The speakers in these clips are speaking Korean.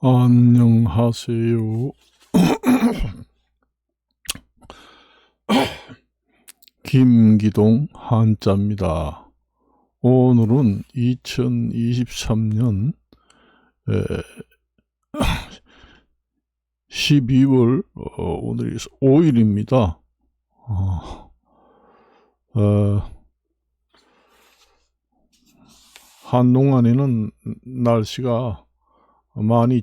안녕하세요. 김기동 한자입니다. 오늘은 2023년 12월 오늘이 5일입니다. 한동안에는 날씨가 많이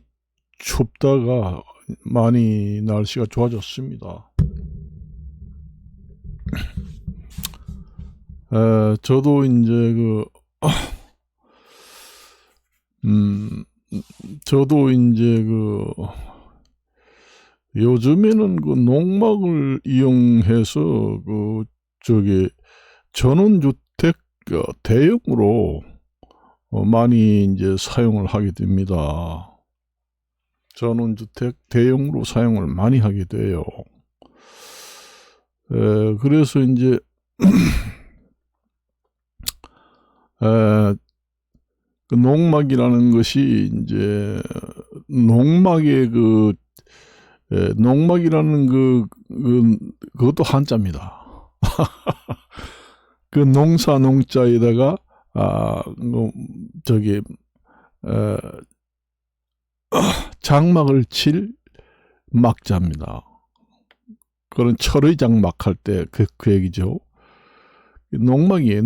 춥다가 많이 날씨가 좋아졌습니다. 저도 이제 요즘에는 농막을 이용해서 전원주택 대용으로 많이 이제 사용을 하게 됩니다. 전원주택 대용으로 사용을 많이 하게 돼요. 그래서 이제 농막이라는 것이 이제 농막이라는 그것도 한자입니다. 그 농사 농자에다가 장막을 칠 막자입니다. 그런 철의 장막 할 때 그 얘기죠. 농막에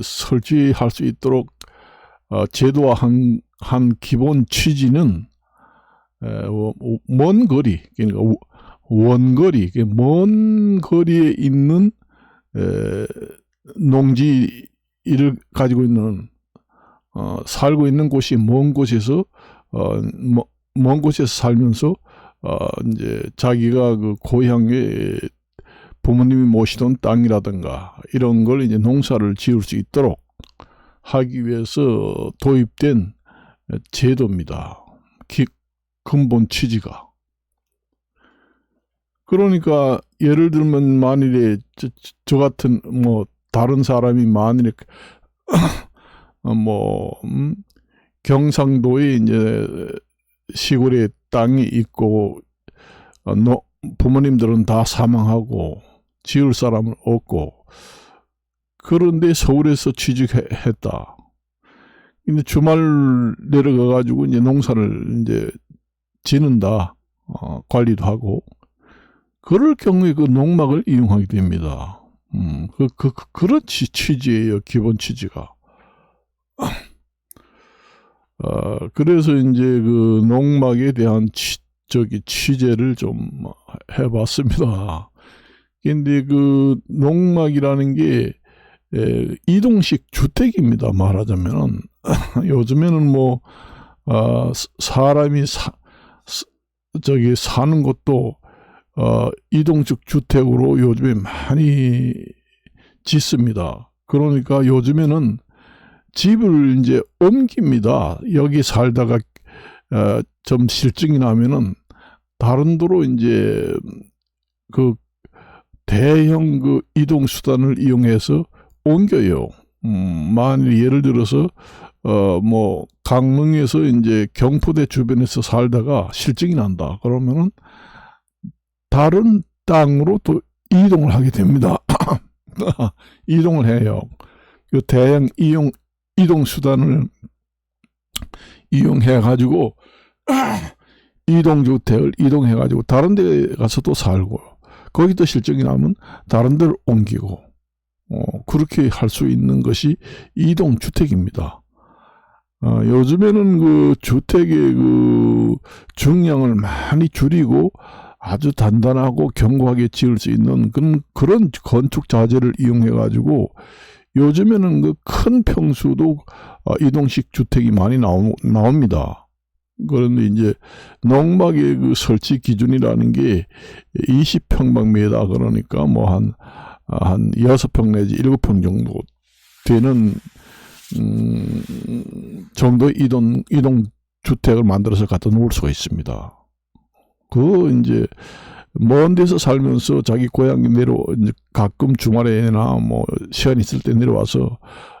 설치할 수 있도록 제도화한 기본 취지는 먼 거리, 그러니까 원거리, 먼 거리에 있는 농지를 가지고 있는 살고 있는 곳이 먼 곳에서 살면서 이제 자기가 그 고향에 부모님이 모시던 땅이라든가 이런 걸 이제 농사를 지을 수 있도록 하기 위해서 도입된 제도입니다. 근본 취지가. 그러니까 예를 들면 만일에 저 같은 다른 사람이 만일에 경상도에 이제 시골에 땅이 있고 부모님들은 다 사망하고 지을 사람은 없고 그런데 서울에서 취직했다. 근데 주말 내려가 가지고 이제 농사를 이제 지는다. 관리도 하고 그럴 경우에 그 농막을 이용하게 됩니다. 그런 취지예요. 기본 취지가. 그래서 이제 그 농막에 대한 취재를 좀 해봤습니다. 근데 그 농막이라는 게 이동식 주택입니다. 말하자면은 요즘에는 사람이 사는 것도 이동식 주택으로 요즘에 많이 짓습니다. 그러니까 요즘에는 집을 이제 옮깁니다. 여기 살다가 좀 실증이 나면은 다른 데로 이제 그 대형 그 이동 수단을 이용해서 옮겨요. 만일 예를 들어서 강릉에서 이제 경포대 주변에서 살다가 실증이 난다. 그러면은 다른 땅으로 또 이동을 하게 됩니다. 이동을 해요. 그 대형 이동 수단을 이용해 가지고 이동주택을 이동해 가지고 다른 데 가서 또 살고 거기도 실증이 나면 다른 데를 옮기고 그렇게 할 수 있는 것이 이동주택입니다. 요즘에는 그 주택의 그 중량을 많이 줄이고 아주 단단하고 견고하게 지을 수 있는 그런 건축 자재를 이용해 가지고 요즘에는 그 큰 평수도 이동식 주택이 많이 나옵니다. 그런데 이제 농막의 그 설치 기준이라는 게 20평방미터 그러니까 한 6평 내지 7평 정도 되는 정도의 이동 주택을 만들어서 갖다 놓을 수가 있습니다. 이제 먼 데서 살면서 자기 고향에 이제 가끔 주말에나 시간 있을 때 내려와서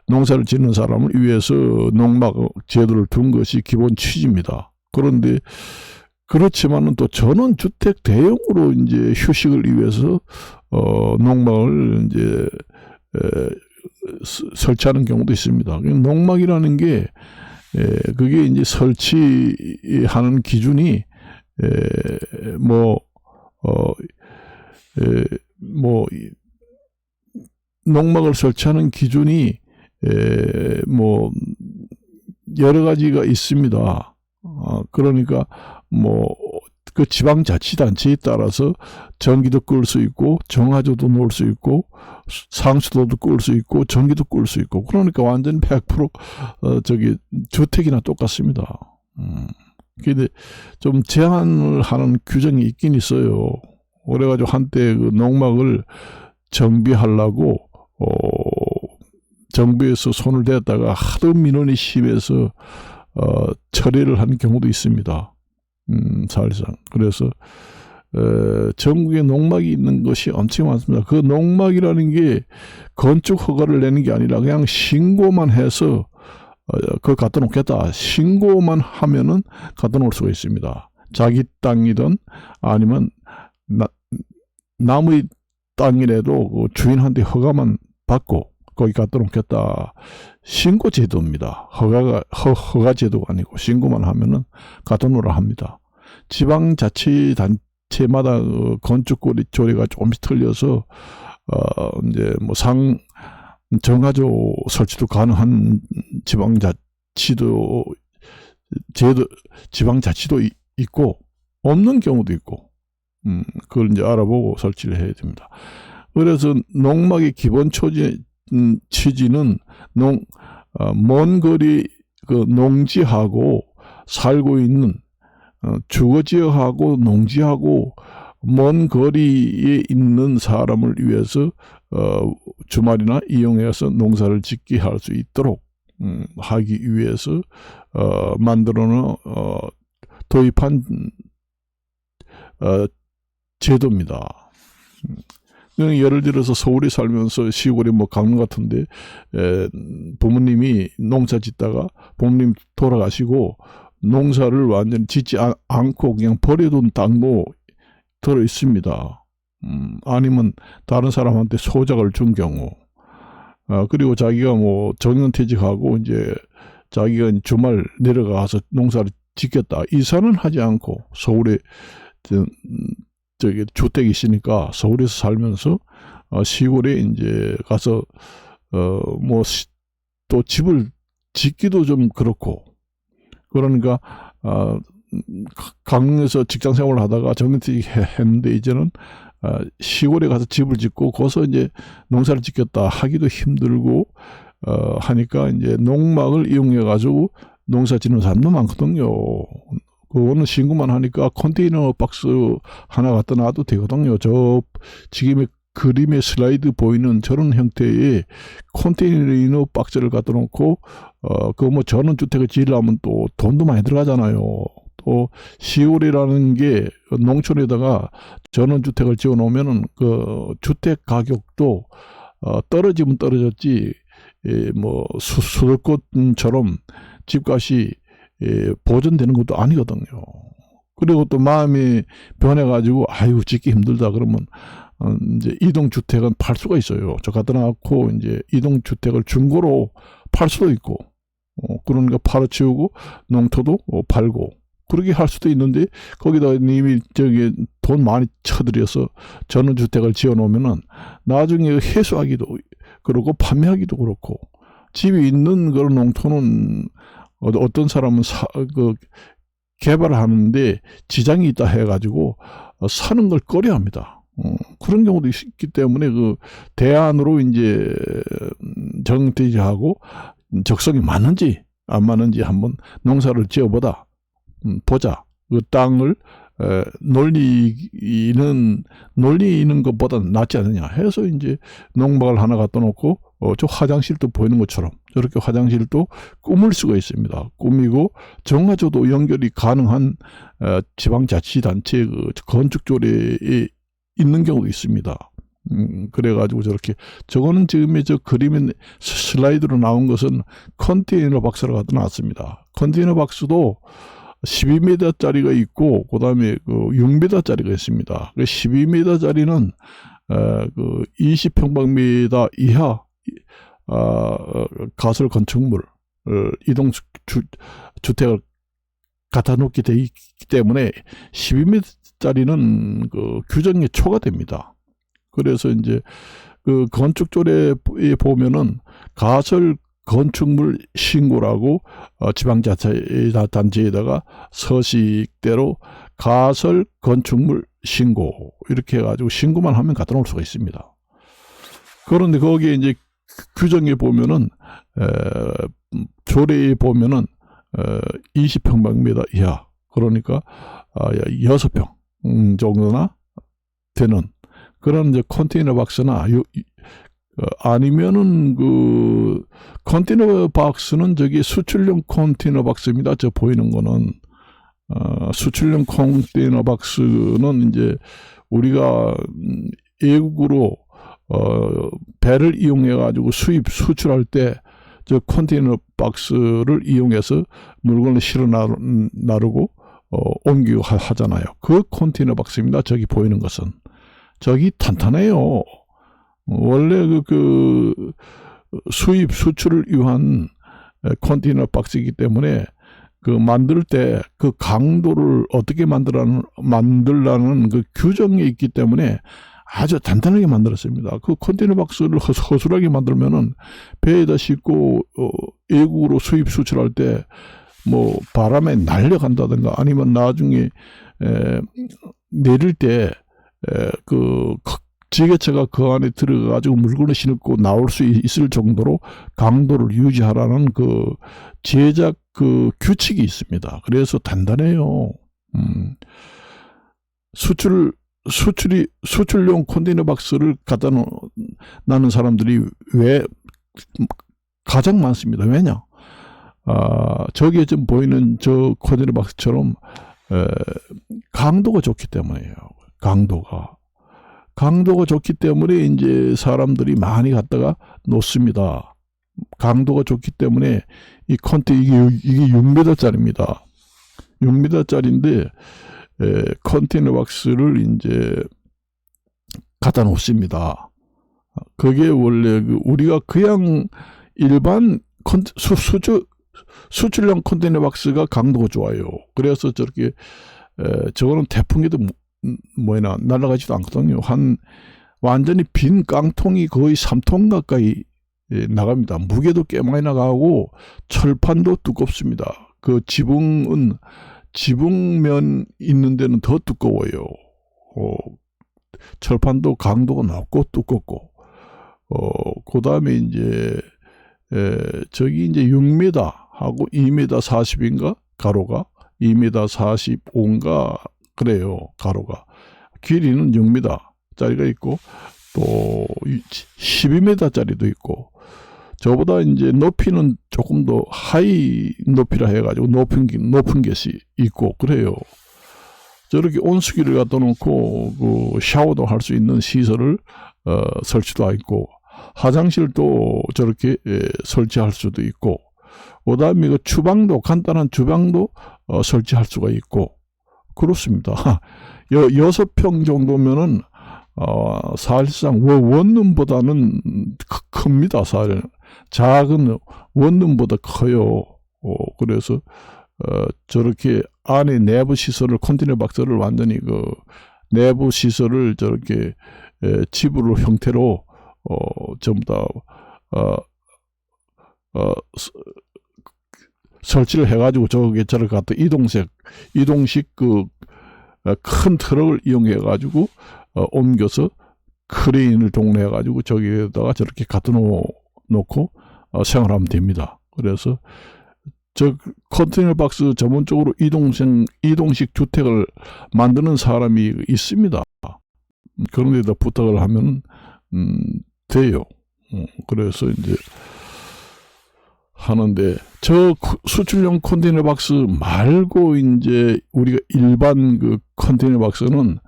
농사를 짓는 사람을 위해서 농막 제도를 둔 것이 기본 취지입니다. 그런데 그렇지만은 또 전원주택 대용으로 이제 휴식을 위해서 농막을 이제 설치하는 경우도 있습니다. 농막이라는 게 그게 이제 설치하는 기준이 농막을 설치하는 기준이 여러 가지가 있습니다. 그러니까 그 지방자치단체에 따라서 전기도 끌 수 있고 정화조도 놓을 수 있고 상수도도 끌 수 있고 전기도 끌 수 있고, 그러니까 완전 100% 주택이나 똑같습니다. 근데 좀 제한을 하는 규정이 있긴 있어요. 그래가지고 한때 그 농막을 정비하려고 정부에서 손을 대다가 하도 민원이 심해서 처리를 하는 경우도 있습니다. 사실상. 그래서 전국에 농막이 있는 것이 엄청 많습니다. 그 농막이라는 게 건축 허가를 내는 게 아니라 그냥 신고만 해서 그걸 갖다 놓겠다, 신고만 하면은 갖다 놓을 수가 있습니다. 자기 땅이든 아니면 남의 땅이라도 그 주인한테 허가만 받고 거기 갖다 놓겠다, 신고 제도입니다. 허가 제도가 아니고 신고만 하면은 갖다 놓으라 합니다. 지방자치단체마다 건축 조례가 조금씩 틀려서 이제 정화조 설치도 가능한 지방자치도 있고 없는 경우도 있고, 그걸 이제 알아보고 설치를 해야 됩니다. 그래서 농막의 기본 취지는 먼 거리 그 농지하고 살고 있는 주거지역하고 농지하고 먼 거리에 있는 사람을 위해서 주말이나 이용해서 농사를 짓게 할 수 있도록 하기 위해서 도입한 제도입니다. 예를 들어서 서울에 살면서 시골에 강릉 같은데 부모님이 농사 짓다가 부모님 돌아가시고 농사를 완전히 짓지 않고 그냥 버려둔 땅도 들어 있습니다. 아니면 다른 사람한테 소작을 준 경우, 그리고 자기가 정년퇴직하고 이제 자기가 주말 내려가서 농사를 짓겠다, 이사는 하지 않고 서울에 주택이 있으니까 서울에서 살면서 시골에 이제 가서 또 집을 짓기도 좀 그렇고, 그러니까 강릉에서 직장 생활을 하다가 정년퇴직 했는데 이제는 시골에 가서 집을 짓고 거기서 이제 농사를 짓겠다 하기도 힘들고 하니까 이제 농막을 이용해 가지고 농사 짓는 사람도 많거든요. 그거는 신고만 하니까 컨테이너 박스 하나 갖다 놔도 되거든요. 저 지금의 그림의 슬라이드 보이는 저런 형태의 컨테이너 박스를 갖다 놓고 전원주택을 지으려면 또 돈도 많이 들어가잖아요. 또 시골이라는 게 농촌에다가 전원주택을 지어 놓으면은 그 주택 가격도 떨어지면 떨어졌지 수도권처럼 집값이 보존되는 것도 아니거든요. 그리고 또 마음이 변해가지고 짓기 힘들다 그러면 이제 이동주택은 팔 수가 있어요. 저 갖다 놔놓고 이제 이동주택을 중고로 팔 수도 있고, 그러니까 팔아치우고 농토도 팔고 그렇게 할 수도 있는데, 거기다 이미 돈 많이 쳐들여서 전원주택을 지어 놓으면은 나중에 회수하기도 그렇고 판매하기도 그렇고, 집이 있는 그런 농토는 어떤 사람은 개발을 하는데 지장이 있다 해가지고 사는 걸 꺼려합니다. 그런 경우도 있기 때문에 그 대안으로 이제 정퇴직하고 적성이 맞는지 안 맞는지 한번 농사를 지어보자. 그 땅을 놀리는 것보다는 낫지 않느냐 해서 이제 농막을 하나 갖다 놓고 저 화장실도 보이는 것처럼 저렇게 화장실도 꾸밀 수가 있습니다. 꾸미고 정화조도 연결이 가능한 지방자치단체 그 건축조례에 있는 경우도 있습니다. 그래가지고 저렇게, 저거는 지금 저 그림에 슬라이드로 나온 것은 컨테이너 박스로 갖다 놨습니다. 컨테이너 박스도 12m짜리가 있고, 그 다음에 그 6m짜리가 있습니다. 12m짜리는 그 20평방미터 이하 가설 건축물 이동 주택을 갖다 놓게 되어 있기 때문에 12m짜리는 그 규정에 초과됩니다. 그래서 이제 그 건축조례에 보면은 가설 건축물 신고라고 지방자치단체에다가 서식대로 가설 건축물 신고 이렇게 해가지고 신고만 하면 갖다 놓을 수가 있습니다. 그런데 거기에 이제 규정에 보면은 조례에 보면은 20평방미터 이하, 그러니까 6평 정도나 되는 그런 이제 컨테이너 박스나 아니면은 그 컨테이너 박스는 저기 수출용 컨테이너 박스입니다. 저 보이는 거는 수출용 컨테이너 박스는 이제 우리가 외국으로 배를 이용해 가지고 수출할 때 저 컨테이너 박스를 이용해서 물건을 실어 나르고 옮기고 하잖아요. 그 컨테이너 박스입니다. 저기 보이는 것은 저기 탄탄해요. 원래 그 수입 수출을 위한 컨테이너 박스이기 때문에 그 만들 때 그 강도를 어떻게 만들라는 그 규정이 있기 때문에 아주 단단하게 만들었습니다. 그 컨테이너 박스를 허술하게 만들면은 배에다 싣고 외국으로 수입 수출할 때 뭐 바람에 날려간다든가 아니면 나중에 내릴 때 그 지게차가 그 안에 들어가가지고 물건을 싣고 나올 수 있을 정도로 강도를 유지하라는 그 제작 그 규칙이 있습니다. 그래서 단단해요. 수출용 컨테이너 박스를 갖다 놓는 사람들이 왜 가장 많습니다. 왜냐? 저기에 좀 보이는 저 컨테이너 박스처럼 강도가 좋기 때문이에요. 강도가 좋기 때문에 이제 사람들이 많이 갖다가 놓습니다. 강도가 좋기 때문에 이 이게 6m짜리입니다. 6m짜리인데 컨테이너 박스를 이제 갖다 놓습니다. 그게 원래 우리가 그냥 일반 수출용 컨테이너 박스가 강도가 좋아요. 그래서 저렇게 저거는 태풍에도 날아가지도 않거든요. 완전히 빈 깡통이 거의 3톤 가까이 나갑니다. 무게도 꽤 많이 나가고 철판도 두껍습니다. 그 지붕면 있는 데는 더 두꺼워요. 철판도 강도가 높고 두껍고 그 다음에 이제 저기 이제 6m 하고 2m 40인가 가로가 2m 45인가 그래요. 가로가 길이는 6m 짜리가 있고 또 12m짜리도 있고 저보다 이제 높이는 조금 더 하이 높이라 해가지고 높은 것이 있고 그래요. 저렇게 온수기를 갖다 놓고 그 샤워도 할 수 있는 시설을 설치도 있고 화장실도 저렇게 설치할 수도 있고 그다음에 그 간단한 주방도 설치할 수가 있고 그렇습니다. 6평 정도면은 사실상 원룸보다는 큽니다. 사실 작은 원룸보다 커요. 그래서 저렇게 안에 내부 시설을 컨테이너 박스를 완전히 그 내부 시설을 저렇게 집으로 형태로 전부 다 설치를 해가지고 저렇게 갖다 이동식 그 큰 트럭을 이용해 가지고 옮겨서 크레인을 동원해 가지고 저기에다가 저렇게 갖다 놓고 생활하면 됩니다. 그래서 저 컨테이너 박스 전문적으로 이동식 주택을 만드는 사람이 있습니다. 그런 데다 부탁을 하면 돼요. 그래서 이제 하는데 저 수출용 컨테이너 박스 말고 이제 우리가 일반 그 컨테이너 박스는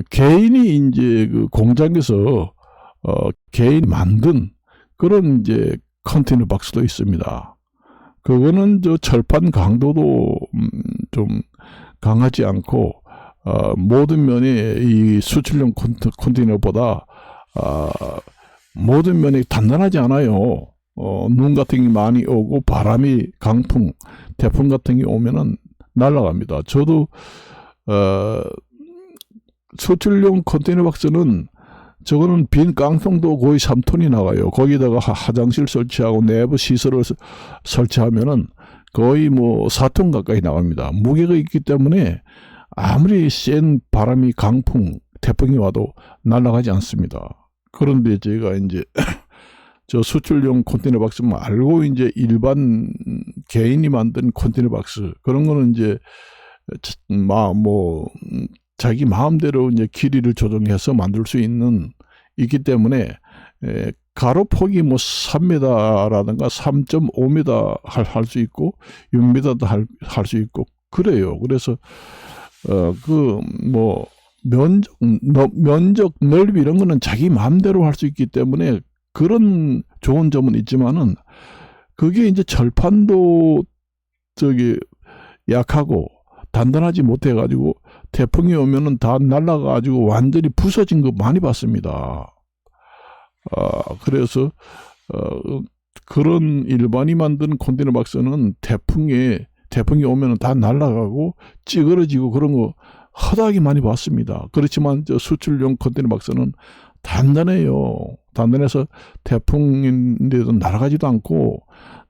개인이 이제 그 공장에서 개인이 만든 그런 이제 컨테이너 박스도 있습니다. 그거는 저 철판 강도도 좀 강하지 않고 모든 면이 이 수출용 컨테이너보다 모든 면이 단단하지 않아요. 눈 같은 게 많이 오고 바람이 강풍, 태풍 같은 게 오면은 날아갑니다. 저도 수출용 컨테이너 박스는 저거는 빈 깡통도 거의 3톤이 나가요. 거기다가 화장실 설치하고 내부 시설을 설치하면은 거의 뭐 4톤 가까이 나갑니다. 무게가 있기 때문에 아무리 센 바람이 강풍, 태풍이 와도 날아가지 않습니다. 그런데 제가 이제 저 수출용 컨테이너 박스 말고 이제 일반 개인이 만든 컨테이너 박스 그런 거는 이제 자기 마음대로 이제 길이를 조정해서 만들 수 있기 때문에 가로폭이 뭐 3m라든가 3.5m 할 수 있고 6m도 할 수 있고 그래요. 그래서 면적 넓이 이런 거는 자기 마음대로 할 수 있기 때문에 그런 좋은 점은 있지만은 그게 이제 철판도 약하고 단단하지 못해 가지고 태풍이 오면은 다 날아가 가지고 완전히 부서진 거 많이 봤습니다. 그래서 그런 일반이 만든 컨테이너 박스는 태풍이 오면은 다 날아가고 찌그러지고 그런 거 허다하게 많이 봤습니다. 그렇지만 저 수출용 컨테이너 박스는 단단해요. 단단해서 태풍인데도 날아가지도 않고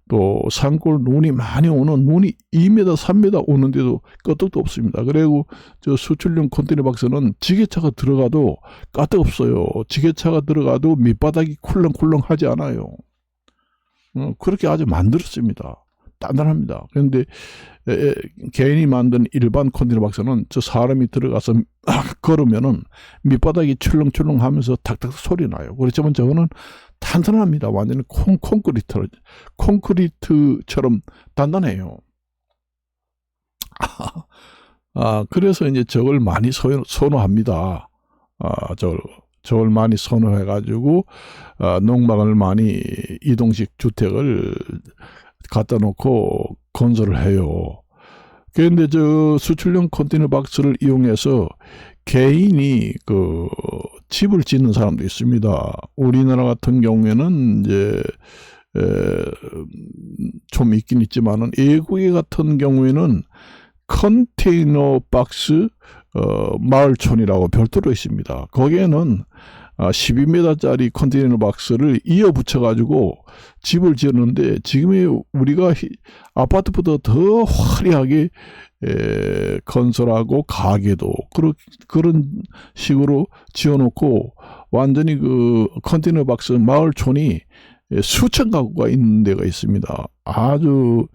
또 산골 눈이 많이 오는 눈이 2m, 3m 오는데도 끄떡도 없습니다. 그리고 저 수출용 컨테이너 박스는 지게차가 들어가도 까뜩 없어요. 지게차가 들어가도 밑바닥이 쿨렁쿨렁하지 않아요. 그렇게 아주 만들었습니다. 단단합니다. 그런데 개인이 만든 일반 컨테이너 박스는 저 사람이 들어가서 걸으면은 밑바닥이 출렁출렁하면서 탁탁 소리 나요. 그렇지만 저거는 단단합니다. 완전히 콘크리트처럼 단단해요. 그래서 이제 저걸 많이 선호합니다. 저걸 많이 선호해가지고 농막을 많이 이동식 주택을 갖다 놓고 건설을 해요. 그런데 저 수출용 컨테이너 박스를 이용해서 개인이 그 집을 짓는 사람도 있습니다. 우리나라 같은 경우에는 이제 좀 있긴 있지만은 외국에 같은 경우에는 컨테이너 박스 마을촌이라고 별도로 있습니다. 거기에는 12m짜리 컨테이너 박스를 이어 붙여가지고 집을 지었는데 지금의 우리가 아파트보다 더 화려하게 건설하고 가게도 그런 식으로 지어놓고 완전히 그 컨테이너 박스 마을촌이 수천 가구가 있는 데가 있습니다. 아주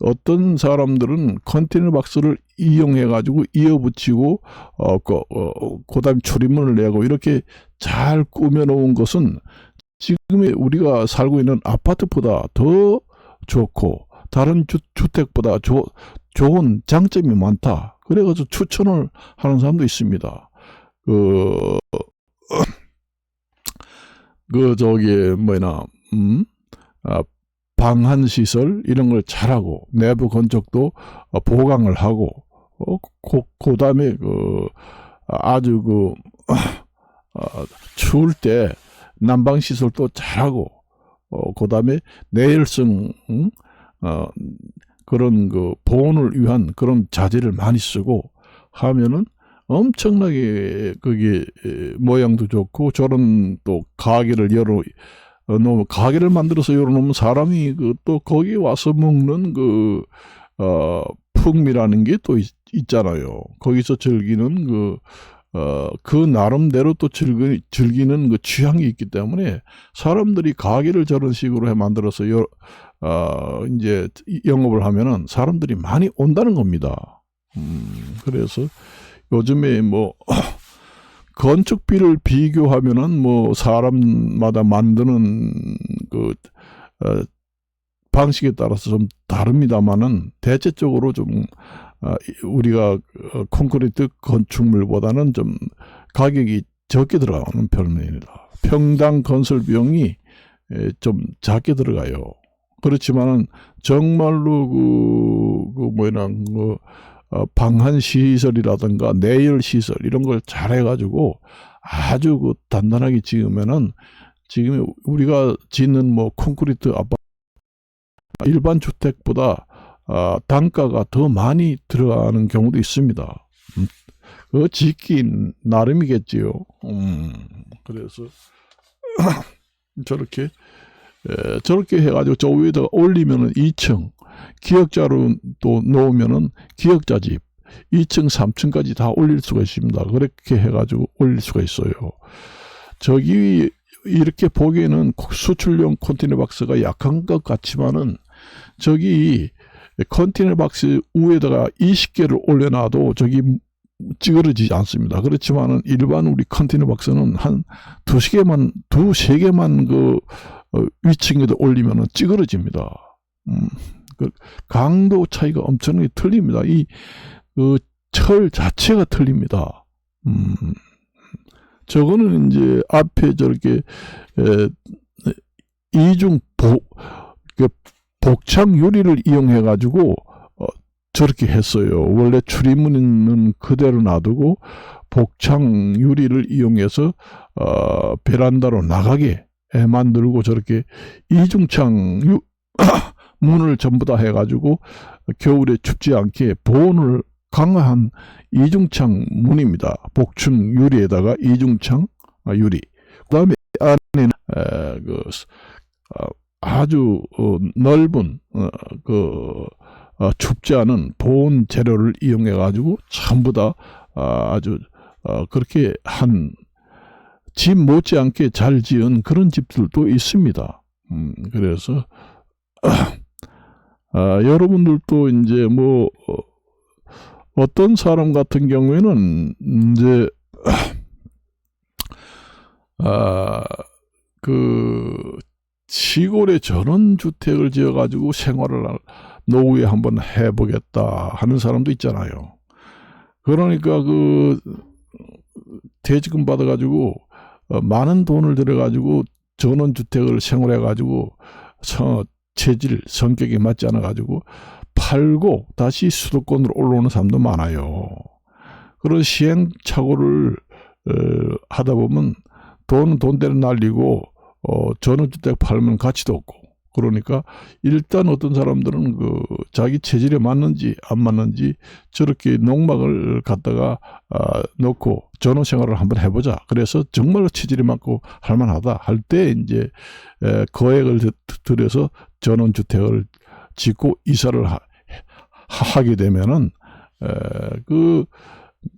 어떤 사람들은 컨테이너 박스를 이용해 가지고 이어붙이고 그다음에 출입문을 내고 이렇게 잘 꾸며 놓은 것은 지금의 우리가 살고 있는 아파트보다 더 좋고 다른 주택보다 좋은 장점이 많다. 그래가지고 추천을 하는 사람도 있습니다. 방한 시설 이런 걸 잘하고 내부 건축도 보강을 하고 그다음에 아주 추울 때 난방 시설도 잘하고 그다음에 내열성 그런 보온을 위한 그런 자재를 많이 쓰고 하면은 엄청나게 그게 모양도 좋고 저런 또 가게를 가게를 만들어서 열어놓으면 사람이 또 거기 와서 먹는 풍미라는 게 또 있잖아요. 거기서 즐기는 그 나름대로 또 즐기는 그 취향이 있기 때문에 사람들이 가게를 저런 식으로 만들어서 이제 영업을 하면은 사람들이 많이 온다는 겁니다. 그래서 요즘에 건축비를 비교하면은 사람마다 만드는 방식에 따라서 좀 다릅니다만은 대체적으로 좀 우리가 콘크리트 건축물보다는 좀 가격이 적게 들어가는 편입니다. 평당 건설 비용이 좀 작게 들어가요. 그렇지만은 정말로 방한 시설이라든가 내열 시설 이런 걸 잘 해가지고 아주 단단하게 지으면은 지금 우리가 짓는 콘크리트 아파트 일반 주택보다 단가가 더 많이 들어가는 경우도 있습니다. 짓기 나름이겠지요. 그래서 저렇게 해가지고 저 위에다가 올리면은 2층 기역자로 또 놓으면은 기역자 집 2층 3층까지 다 올릴 수가 있습니다. 그렇게 해가지고 올릴 수가 있어요. 저기 이렇게 보기에는 수출용 컨테이너 박스가 약한 것 같지만은 저기 컨테이너 박스 위에다가 20개를 올려놔도 저기 찌그러지지 않습니다. 그렇지만은 일반 우리 컨테이너 박스는 한 두세 개만 위층에도 올리면은 찌그러집니다. 그 강도 차이가 엄청나게 틀립니다. 철 자체가 틀립니다. 저거는 이제 앞에 저렇게 이중 복창 유리를 이용해 가지고 저렇게 했어요. 원래 출입문은 그대로 놔두고 복창 유리를 이용해서 베란다로 나가게 만들고 저렇게 이중창 문을 전부 다 해가지고 겨울에 춥지 않게 보온을 강화한 이중창 문입니다. 복층 유리에다가 이중창 유리. 그다음에 안에는 아주 넓은 춥지 않은 보온 재료를 이용해 가지고 전부 다 아주 그렇게 한 집 못지않게 잘 지은 그런 집들도 있습니다. 그래서 여러분들도 이제 어떤 사람 같은 경우에는 이제 시골에 전원주택을 지어가지고 생활을 노후에 한번 해보겠다 하는 사람도 있잖아요. 그러니까 대지금 받아가지고 많은 돈을 들여가지고 전원주택을 생활해가지고 체질, 성격에 맞지 않아가지고 팔고 다시 수도권으로 올라오는 사람도 많아요. 그런 시행착오를 하다 보면 돈대로 날리고 전원주택 팔면 가치도 없고 그러니까 일단 어떤 사람들은 자기 체질에 맞는지 안 맞는지 저렇게 농막을 갖다가 놓고 전원생활을 한번 해보자. 그래서 정말로 체질에 맞고 할만하다 할 때 이제 거액을 들여서 전원주택을 짓고 이사를 하게 되면은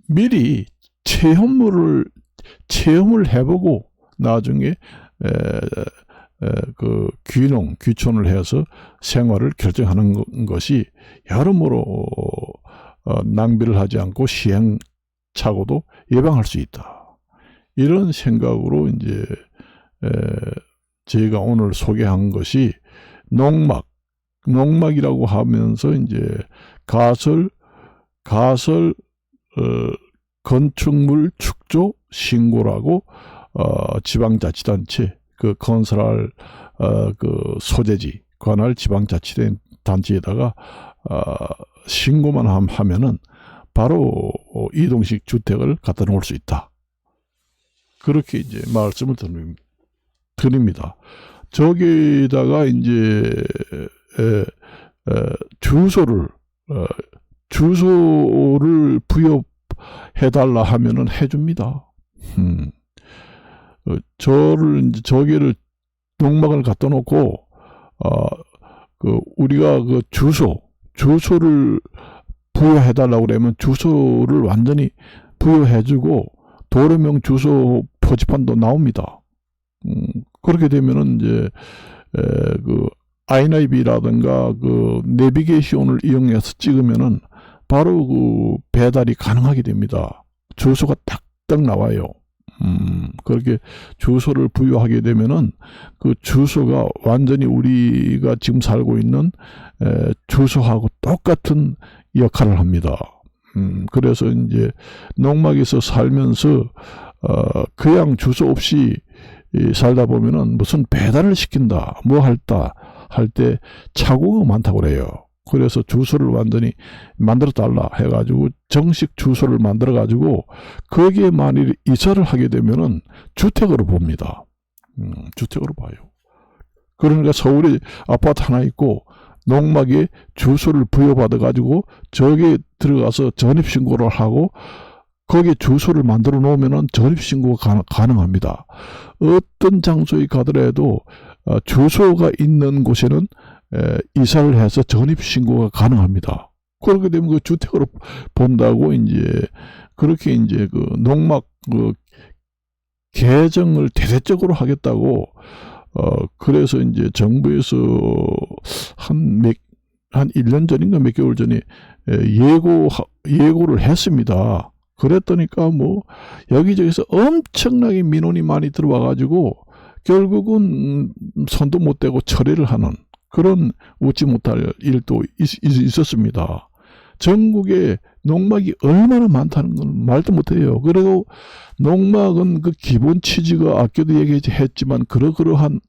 미리 체험을 해보고 나중에 귀촌을 해서 생활을 결정하는 것이 여러모로 낭비를 하지 않고 시행착오도 예방할 수 있다. 이런 생각으로 이제 제가 오늘 소개한 것이 농막이라고 하면서 이제 가설 건축물 축조 신고라고 지방자치단체 건설할 소재지 관할 지방자치단체에다가 신고만 하면은 바로 이동식 주택을 갖다 놓을 수 있다. 그렇게 이제 말씀을 드립니다. 저기다가 이제 주소를 부여해달라 하면은 해줍니다. 저기를 농막을 갖다 놓고 우리가 주소를 부여해달라고 그러면 주소를 완전히 부여해주고 도로명 주소 표지판도 나옵니다. 그렇게 되면은 이제 아이나비라든가 내비게이션을 이용해서 찍으면은 바로 배달이 가능하게 됩니다. 주소가 딱딱 나와요. 그렇게 주소를 부여하게 되면은 주소가 완전히 우리가 지금 살고 있는 주소하고 똑같은 역할을 합니다. 그래서 이제 농막에서 살면서 그냥 주소 없이 살다 보면은 무슨 배달을 시킨다, 뭐 할다 할 때 착오가 많다고 그래요. 그래서 주소를 완전히 만들어 달라 해가지고 정식 주소를 만들어 가지고 거기에 만일 이사를 하게 되면은 주택으로 봅니다. 주택으로 봐요. 그러니까 서울에 아파트 하나 있고 농막에 주소를 부여받아 가지고 저기에 들어가서 전입신고를 하고 거기에 주소를 만들어 놓으면 전입신고가 가능합니다. 어떤 장소에 가더라도 주소가 있는 곳에는 이사를 해서 전입신고가 가능합니다. 그렇게 되면 그 주택으로 본다고 이제 그렇게 이제 그 농막 그 개정을 대대적으로 하겠다고 그래서 이제 정부에서 한 1년 전인가 몇 개월 전에 예고를 했습니다. 그랬더니까 뭐 여기저기서 엄청나게 민원이 많이 들어와 가지고 결국은 손도 못 대고 처리를 하는 그런 웃지 못할 일도 있었습니다. 전국에 농막이 얼마나 많다는 건 말도 못해요. 그리고 농막은 그 기본 취지가 아껴도 얘기했지만 그러한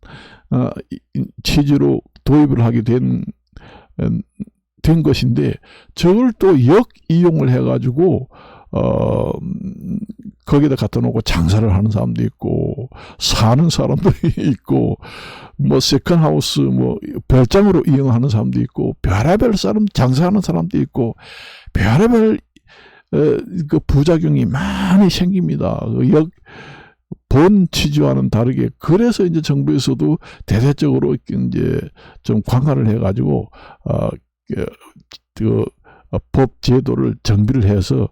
취지로 도입을 하게 된 것인데 저걸 또 역이용을 해가지고 거기다 갖다 놓고 장사를 하는 사람도 있고 사는 사람도 있고 뭐 세컨하우스 뭐 별장으로 이용하는 사람도 있고 별의별 사람 장사하는 사람도 있고 별의별 그 부작용이 많이 생깁니다. 본 취지와는 다르게 그래서 이제 정부에서도 대대적으로 이제 좀 강화를 해가지고 법 제도를 정비를 해서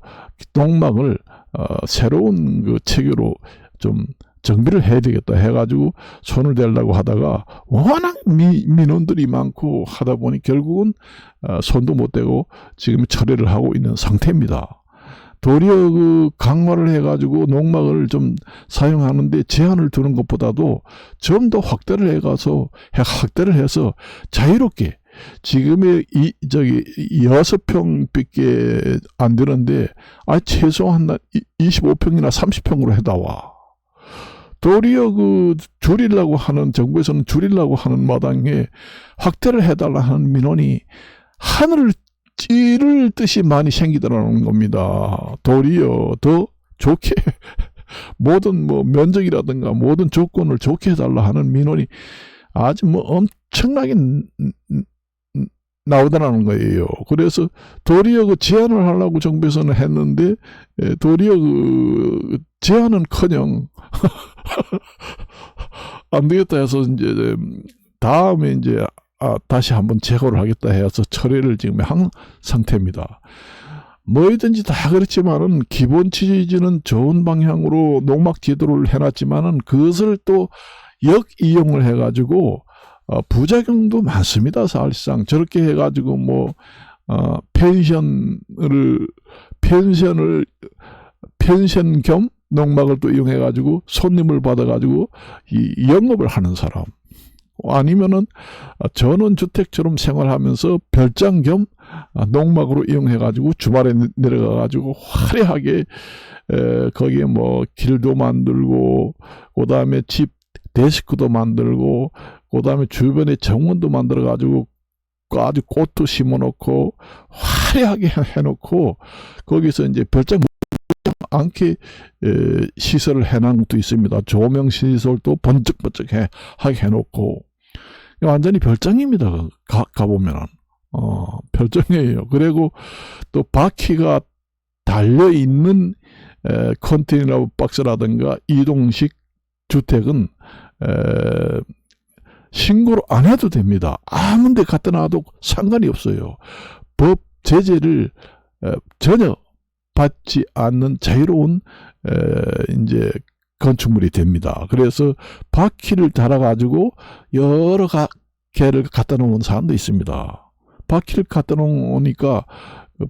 농막을 새로운 그 체계로 좀 정비를 해야 되겠다 해가지고 손을 대려고 하다가 워낙 민원들이 많고 하다 보니 결국은 손도 못 대고 지금 처리를 하고 있는 상태입니다. 도리어 그 강화를 해가지고 농막을 좀 사용하는데 제한을 두는 것보다도 좀 더 확대를 해서 자유롭게 지금의 6평밖에 안 되는데 최소한 25평이나 30평으로 해다와. 도리어 그 줄이려고 하는 정부에서는 줄이려고 하는 마당에 확대를 해달라 하는 민원이 하늘을 찌를 듯이 많이 생기더라는 겁니다. 도리어 더 좋게 모든 뭐 면적이라든가 모든 조건을 좋게 해달라 하는 민원이 아주 뭐 엄청나게 나오더라는 거예요. 그래서 도리어 그 제한을 하려고 정부에서는 했는데 도리어 그 제한은커녕 안 되겠다 해서 이제 다음에 이제 다시 한번 재고를 하겠다 해서 처리를 지금 한 상태입니다. 뭐든지 다 그렇지만은 기본 취지는 좋은 방향으로 농막 제도를 해놨지만은 그것을 또 역이용을 해가지고 부작용도 많습니다. 사실상 저렇게 해가지고 뭐 펜션 겸 농막을 또 이용해가지고 손님을 받아가지고 이 영업을 하는 사람 아니면은 전원주택처럼 생활하면서 별장 겸 농막으로 이용해가지고 주말에 내려가가지고 화려하게 거기에 뭐 길도 만들고 그 다음에 집 데스크도 만들고 그 다음에 주변에 정원도 만들어가지고 아주 꽃도 심어놓고 화려하게 해놓고 거기서 이제 별장 않게 시설을 해놓은 것도 있습니다. 조명 시설도 번쩍번쩍하게 해놓고 완전히 별장입니다. 가보면은 별장이에요. 그리고 또 바퀴가 달려있는 컨테이너 박스라든가 이동식 주택은 신고를 안 해도 됩니다. 아무 데 갖다 놔도 상관이 없어요. 법 제재를 전혀 받지 않는 자유로운 이제 건축물이 됩니다. 그래서 바퀴를 달아가지고 여러 개를 갖다 놓은 사람도 있습니다. 바퀴를 갖다 놓으니까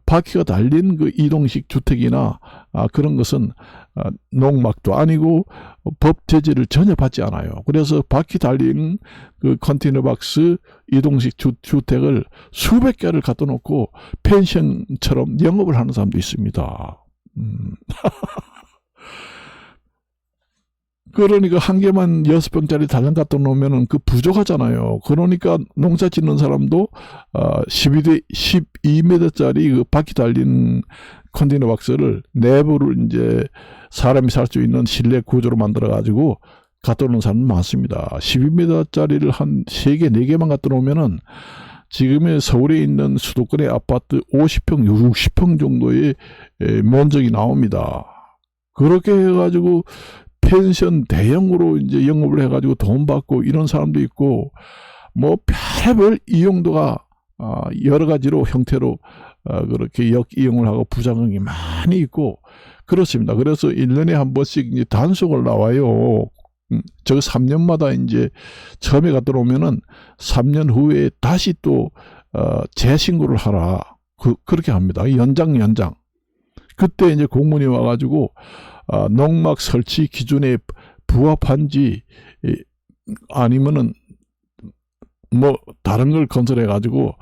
바퀴가 달린 그 이동식 주택이나 그런 것은 농막도 아니고 법 제재를 전혀 받지 않아요. 그래서 바퀴 달린 그 컨테이너 박스 이동식 주택을 수백 개를 갖다 놓고 펜션처럼 영업을 하는 사람도 있습니다. 그러니까 한 개만 6평짜리 달랑 갖다 놓으면 그 부족하잖아요. 그러니까 농사 짓는 사람도 12m짜리 그 바퀴 달린 컨테이너 박스를 내부를 이제 사람이 살 수 있는 실내 구조로 만들어 가지고 갖다 놓는 사람 많습니다. 12m짜리를 한 3개, 4개만 갖다 놓으면은 지금의 서울에 있는 수도권의 아파트 50평, 60평 정도의 면적이 나옵니다. 그렇게 해가지고 펜션 대형으로 이제 영업을 해가지고 돈 받고 이런 사람도 있고, 뭐 별의별 이용도가 여러 가지로 형태로 그렇게 역이용을 하고 부작용이 많이 있고 그렇습니다. 그래서 1년에 한 번씩 이제 단속을 나와요. 저 3년마다 이제 처음에 갔다 오면은 3년 후에 다시 또 재신고를 하라. 그렇게 합니다. 연장. 그때 이제 공문이 와가지고 농막 설치 기준에 부합한지 아니면은 뭐 다른 걸 건설해가지고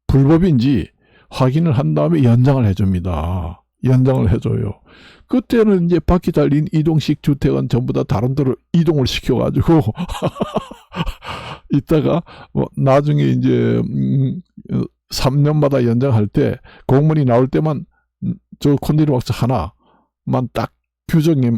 불법인지 확인을 한 다음에 연장을 해줍니다. 연장을 해줘요. 그때는 이제 바퀴 달린 이동식 주택은 전부 다 다른 데로 이동을 시켜가지고 이따가 나중에 이제 3년마다 연장할 때 공문이 나올 때만 저 컨테이너 박스 하나만 딱 규정에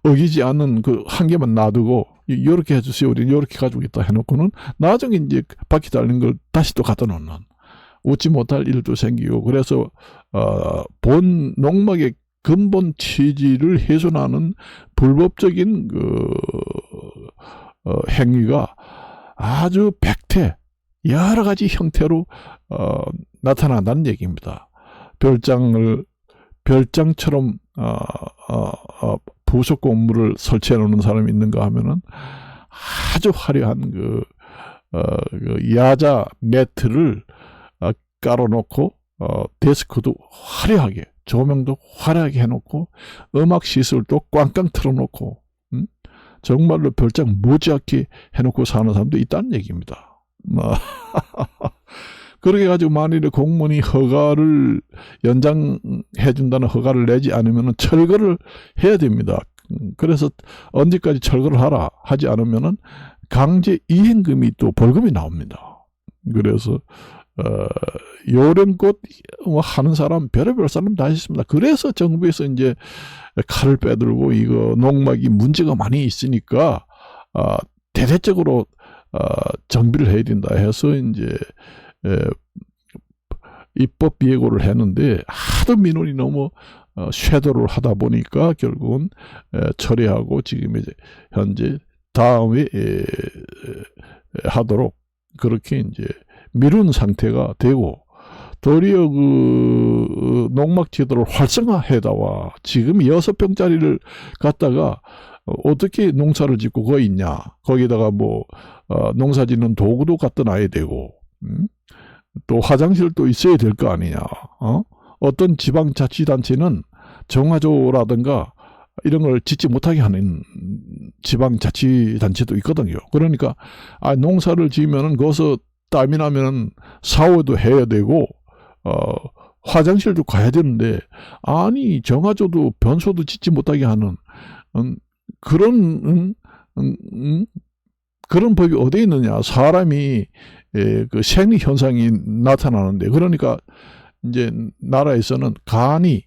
어기지 않는 그 한 개만 놔두고 이렇게 해주세요. 우리 이렇게 가지고 있다 해놓고는 나중에 이제 바퀴 달린 걸 다시 또 갖다 놓는 웃지 못할 일도 생기고, 그래서 본 농막의 근본 취지를 훼손하는 불법적인 그 행위가 아주 백태 여러 가지 형태로 나타난다는 얘기입니다. 별장처럼 부속 건물을 설치해 놓는 사람이 있는가 하면은 아주 화려한 그 야자 매트를 깔아놓고 데스크도 화려하게, 조명도 화려하게 해놓고 음악 시설도 꽝꽝 틀어놓고 정말로 별장 무지하게 해놓고 사는 사람도 있다는 얘기입니다. 그렇게 가지고 만일에 공무원이 허가를 연장해준다는 허가를 내지 않으면 철거를 해야 됩니다. 그래서 언제까지 철거를 하라 하지 않으면 강제 이행금이 또 벌금이 나옵니다. 그래서 요령껏 하는 사람 별의별 사람 다 있습니다. 그래서 정부에서 이제 칼을 빼들고 이거 농막이 문제가 많이 있으니까 대대적으로 정비를 해야 된다 해서 이제 입법 예고를 했는데 하도 민원이 너무 쇄도를 하다 보니까 결국은 처리하고 지금 이제 현재 다음에 하도록 그렇게 이제 미룬 상태가 되고, 도리어 그 농막 제도를 활성화해다와 지금 6평짜리를 갖다가 어떻게 농사를 짓고 거기 있냐, 거기다가 뭐 농사 짓는 도구도 갖다 놔야 되고 또 화장실도 있어야 될 거 아니냐. 어떤 지방자치단체는 정화조라든가 이런 걸 짓지 못하게 하는 지방자치단체도 있거든요. 그러니까 농사를 지으면은 거기서 땀이 나면 샤워도 해야 되고 화장실도 가야 되는데, 아니 정화조도 변소도 짓지 못하게 하는 그런 법이 어디 있느냐. 사람이 그 생리 현상이 나타나는데, 그러니까 이제 나라에서는 간이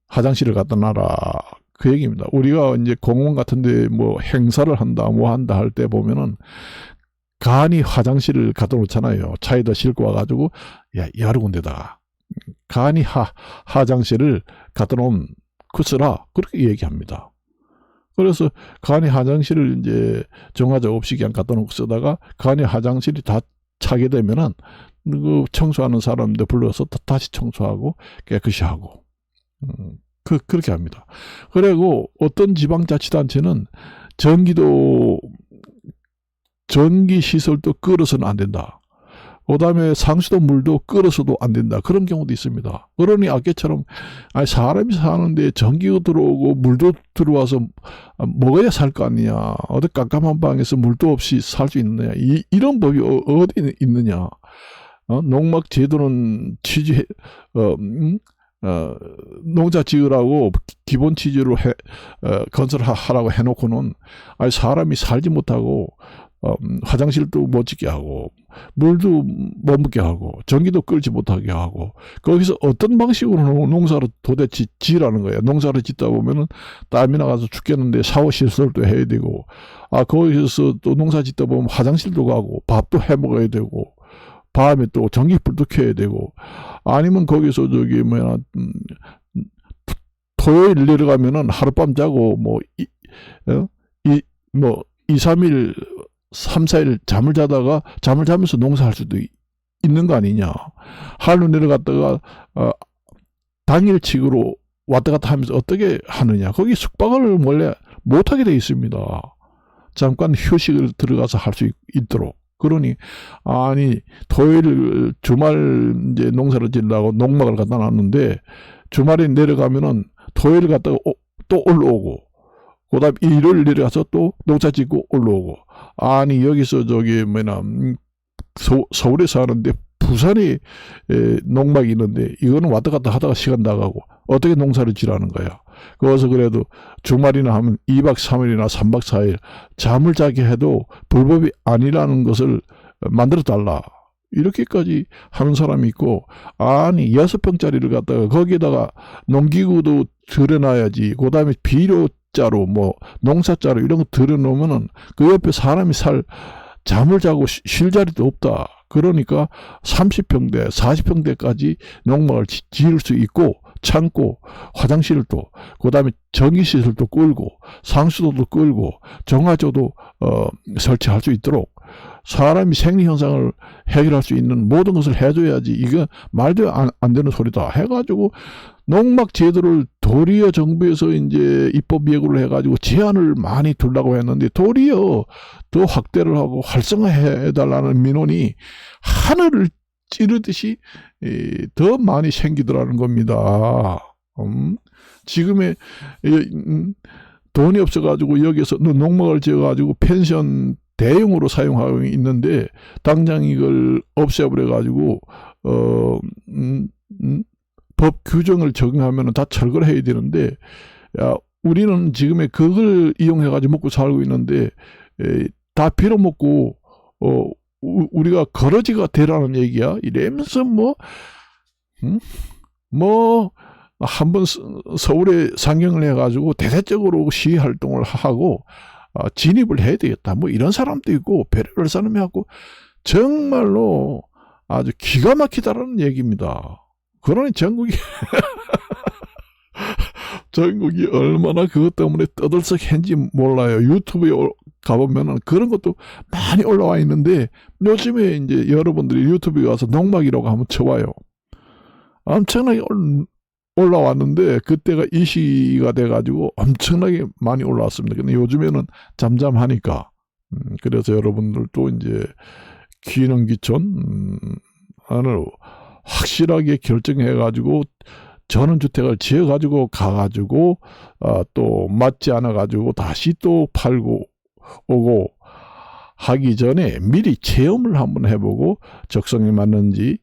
화장실을 갖다 놔라 그 얘기입니다. 우리가 이제 공원 같은데 뭐 행사를 한다 뭐 한다 할 때 보면은 간이 화장실을 갖다 놓잖아요. 차에다 싣고 와가지고 여러 군데다가 간이 화장실을 갖다 놓은 그쓰라 그렇게 얘기합니다. 그래서 간이 화장실을 이제 정화조 없이 그냥 갖다 놓고 쓰다가 간이 화장실이 다 차게 되면은 그 청소하는 사람들 불러서 다시 청소하고 깨끗이 하고 그렇게 합니다. 그리고 어떤 지방자치단체는 전기 시설도 끌어서는 안 된다. 그다음에 상수도 물도 끓어서도 안 된다. 그런 경우도 있습니다. 그러니 아까처럼 아니 사람이 사는데 전기가 들어오고 물도 들어와서 먹어야 살 거 아니냐. 어디 깜깜한 방에서 물도 없이 살 수 있느냐. 이런 법이 어디 있느냐. 농막 제도는 농사 지으라고 기본 취지로 건설하라고 해놓고는 아니 사람이 살지 못하고 화장실도 못 짓게 하고 물도 못 먹게 하고 전기도 끌지 못하게 하고 거기서 어떤 방식으로 농사를 도대체 지으라는 거예요. 농사를 짓다 보면은 땀이 나가서 죽겠는데 샤워 시설도 해야 되고 거기서 또 농사 짓다 보면 화장실도 가고 밥도 해 먹어야 되고 밤에 또 전기불도 켜야 되고 아니면 거기서 토요일 내려가면은 하룻밤 자고 2, 3일 3, 4일 잠을 자면서 농사할 수도 있는 거 아니냐. 하루 내려갔다가 당일치기로 왔다 갔다 하면서 어떻게 하느냐. 거기 숙박을 원래 못하게 돼 있습니다. 잠깐 휴식을 들어가서 할 수 있도록. 그러니 아니 토요일 주말 이제 농사를 지으려고 농막을 갖다 놨는데 주말에 내려가면은 토요일 갔다가 또 올라오고 그다음 일요일 내려가서 또 농사 짓고 올라오고 아니 여기서 서울에 사는데 부산에 농막이 있는데 이거는 왔다 갔다 하다가 시간 나가고 어떻게 농사를 지라는 거야. 그래서 그래도 주말이나 하면 2박 3일이나 3박 4일 잠을 자게 해도 불법이 아니라는 것을 만들어 달라. 이렇게까지 하는 사람이 있고 아니 6평짜리를 갖다가 거기에다가 농기구도 들여놔야지. 그 다음에 비료자로 농사자로 이런 거 들여놓으면은 그 옆에 사람이 잠을 자고 쉴 자리도 없다. 그러니까 30평대 40평대까지 농막을 지을 수 있고 창고, 화장실도, 그 다음에 전기시설도 끌고, 상수도도 끌고, 정화조도 설치할 수 있도록 사람이 생리현상을 해결할 수 있는 모든 것을 해줘야지. 이거 말도 안 되는 소리다 해가지고 농막 제도를 도리어 정부에서 이제 입법 예고를 해가지고 제한을 많이 두려고 했는데 도리어 더 확대를 하고 활성화해달라는 민원이 하늘을 찌르듯이 더 많이 생기더라는 겁니다. 지금의 돈이 없어가지고 여기서 농막을 지어가지고 펜션 대용으로 사용하고 있는데 당장 이걸 없애버려가지고 법 규정을 적용하면 다 철거를 해야 되는데 우리는 지금의 그걸 이용해가지고 먹고 살고 있는데 다 빌어먹고 우리가 거러지가 되라는 얘기야. 이러면서 한번 서울에 상경을 해가지고 대대적으로 시위 활동을 하고 진입을 해야 되겠다. 이런 사람도 있고 배려를 사람이 하고 정말로 아주 기가 막히다라는 얘기입니다. 그러니 전국이 얼마나 그것 때문에 떠들썩한지 몰라요. 유튜브에 가보면은 그런 것도 많이 올라와 있는데 요즘에 이제 여러분들이 유튜브에 가서 농막이라고 한번 쳐봐요. 엄청나게 올라왔는데 그때가 이 시기가 돼가지고 엄청나게 많이 올라왔습니다. 근데 요즘에는 잠잠하니까 그래서 여러분들도 이제 기농기촌 안을 확실하게 결정해가지고 전원주택을 지어가지고 가가지고 또 맞지 않아가지고 다시 또 팔고 오고 하기 전에 미리 체험을 한번 해보고 적성에 맞는지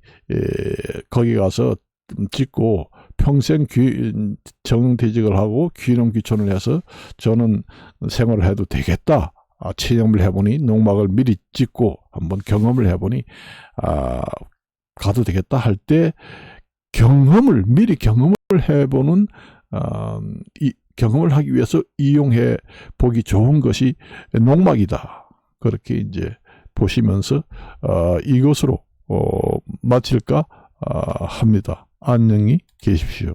거기 가서 짓고 평생 정퇴직을 하고 귀농귀촌을 해서 저는 생활을 해도 되겠다. 체험을 해보니 농막을 미리 짓고 한번 경험을 해보니 가도 되겠다 할 때 미리 경험을 해보는 이 경험을 하기 위해서 이용해 보기 좋은 것이 농막이다. 그렇게 이제 보시면서 이것으로 마칠까 합니다. 안녕히 계십시오.